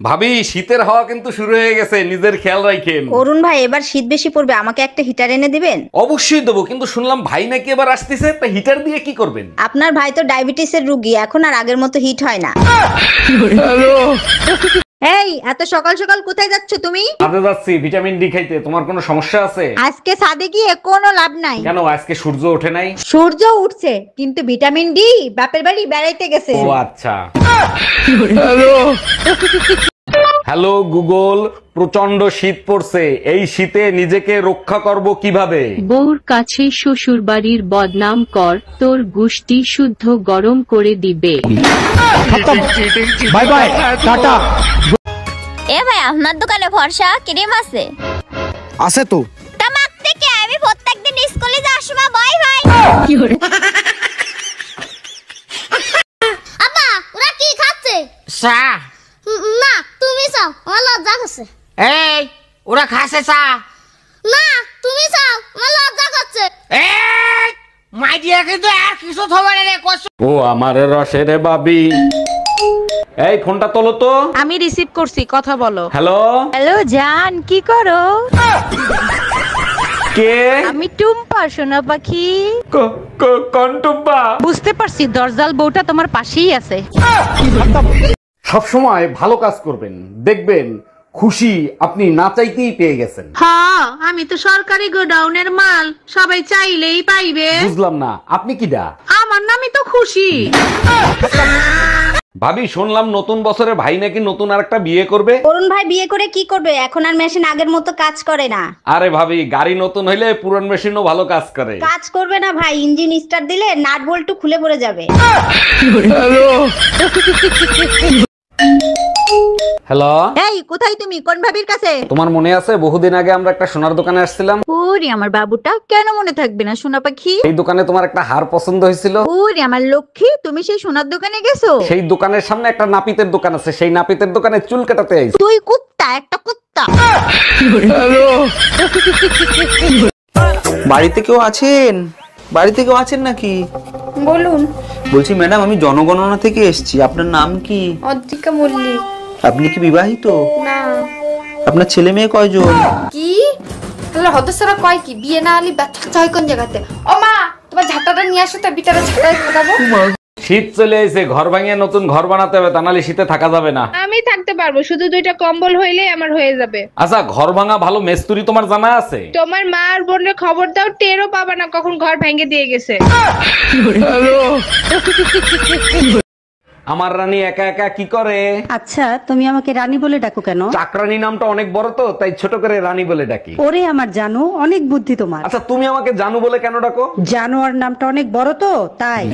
ভাবি শীতের হাওয়া কিন্তু শুরু হয়ে গেছে, নিজের খেয়াল রাখেন। অরুণ ভাই এবার শীত বেশি পড়বে, আমাকে একটা হিটার এনে দিবেন? অবশ্যই দেবো, কিন্তু শুনলাম ভাই নাকি এবার আসতেছে, তা হিটার দিয়ে কি করবেন? আপনার ভাই তো ডায়াবেটিসের রোগী, এখন আর আগের মতো হিট হয় না। এই এত সকাল সকাল কোথায় যাচ্ছ তুমি? কাজে যাচ্ছি ভিটামিন ডি খাইতে। তোমার কোনো সমস্যা আছে? আজকে ছাদে গিয়ে কোনো লাভ নাই। কেন, আজকে সূর্য ওঠে নাই? সূর্য উঠছে, কিন্তু ভিটামিন ডি বাপের বাড়ি বেড়াইতে গেছে। ও আচ্ছা। হ্যালো গুগল, প্রচন্ড শীত পড়ছে, এই শীতে নিজেকে রক্ষা করব কিভাবে? বউর কাছে শ্বশুর বাড়ির বদনাম কর, তোর গুষ্টি শুদ্ধ গরম করে দিবে। Bye bye, tata. এ ভাই, আপনার দোকানে ফর্সা ক্রিম আছে? আছে তো। তামাক থেকে আমি প্রত্যেকদিন স্কুলে যাওয়ার সময় ভয় হয়। আপা, ওরা কি খাচ্ছে? চা। না, তুমি চাও, আমার লজ্জা করছে। এই, ওরা খাসে চা। না, তুমি চাও, আমার লজ্জা করছে। এই, মাইডিয়া কিন্তু আর কিছু থবে না রে কষ্ট। ও আমার রসের বাবি, এই ফোনটা তোলো তো। আমি রিসিভ করছি, কথা বলো। হ্যালো হ্যালো জান, কি করো? কে? আমি টুম্পা, সোনা পাখি। কন্টুব্বা। বুঝতে পারছি, দরজাল বউটা তোমার পাশেই আছে। সবসময় ভালো কাজ করবেন, দেখবেন খুশি আপনি না চাইতেই পেয়ে গেছেন। হ্যাঁ, আমি তো সরকারি গোডাউনের মাল, সবাই চাইলেই পাইবে। বুঝলাম না, আপনি কিডা? আমার নামই তো খুশি। ভাবি শুনলাম নতুন বছরে ভাই নাকি নতুন আরেকটা বিয়ে করবে। অরুণ ভাই বিয়ে করে কি করবে? এখন আর মেশিন আগের মতো কাজ করে না। আরে ভাবি, গাড়ি নতুন হইলে পুরান মেশিনও ভালো কাজ করে। কাজ করবে না ভাই, ইঞ্জিন স্টার্ট দিলে নাট বল্টু খুলে পড়ে যাবে। হ্যালো, এই কোথায় তুমি? কোন ভাবির কাছে? তোমার মনে আছে বহুদিন আগে আমরা একটা সোনার দোকানে আসছিলাম? ওরে আমার বাবুটা, কেন মনে থাকবে না সোনা পাখি? এই দোকানে তোমার একটা হার পছন্দ হয়েছিল। ওরে আমার লক্ষ্মী, তুমি সেই সোনার দোকানে গেছো? সেই দোকানের সামনে একটা নাপিতের দোকান আছে, সেই নাপিতের দোকানে চুল কাটাতে আইছি। তুই কুত্তা, একটা কুত্তা। বাড়িতে কেউ আছেন? বাড়িতে কেউ আছেন নাকি? বলুন। বলছি ম্যাডাম, আমি জনগণনা থেকে এসেছি। আপনার নাম কি? অদ্রিকা মল্লিক। আপনি কি বিবাহিত? না। আপনার ছেলে মেয়ে কয়জন? কি তাহলে হতসারা কয় কি? বিয়ে না হলে বাচ্চা চাই কোন জায়গাতে? ও মা, তোমার ঝাঁটাটা নিয়ে আসো তো, বিটারে ঝাঁটায় ফোটাবো। শীত চলে এসে, ঘর ভাঙিয়ে নতুন ঘর বানাতে হবে, তা নাহলে শীতে থাকা যাবে না। আমি থাকতে পারবো, শুধু 2টা কম্বল হইলেই আমার হয়ে যাবে। আচ্ছা, ঘর ভাঙা ভালো মিস্ত্রি তোমার জানা আছে? তোমার মা আর বোনের খবর দাও, টেরও পাবা না কখন ঘর ভেঙে দিয়ে গেছে। আমার রানী একা একা কি করে? আচ্ছা, তুমি আমাকে রানী বলে ডাকো কেন? চাকরানী নামটা অনেক বড় তো, তাই ছোট করে রানী বলে ডাকি। ওরে আমার জানো, অনেক বুদ্ধি তোমার। আচ্ছা, তুমি আমাকে জানু বলে কেন ডাকো? জানোয়ার নামটা অনেক বড় তো, তাই।